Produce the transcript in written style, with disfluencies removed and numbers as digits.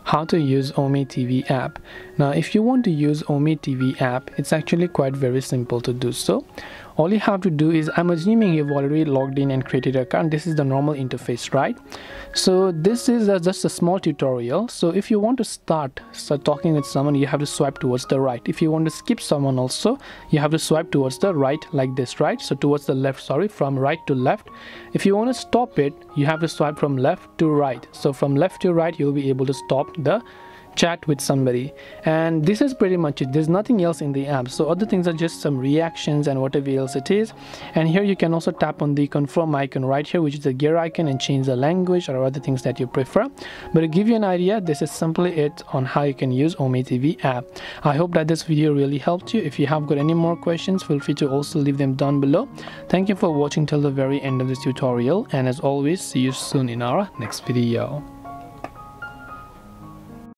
how to use OmeTV app. Now if you want to use OmeTV app, it's actually quite very simple to do so. All you have to do is, I'm assuming you've already logged in and created an account. This is the normal interface, right? So this is just a small tutorial. So if you want to start talking with someone, you have to swipe towards the right. If you want to skip someone also, you have to swipe towards the right like this, right? So towards the left, sorry, from right to left. If you want to stop it, you have to swipe from left to right. So from left to right, you'll be able to stop the chat with somebody, and this is pretty much it. There's nothing else in the app, so other things are just some reactions and whatever else it is. And here you can also tap on the confirm icon right here, which is the gear icon, and change the language or other things that you prefer. But to give you an idea, this is simply it on how you can use OmeTV app. I hope that this video really helped you. If you have got any more questions, feel free to also leave them down below. Thank you for watching till the very end of this tutorial, and as always, see you soon in our next video.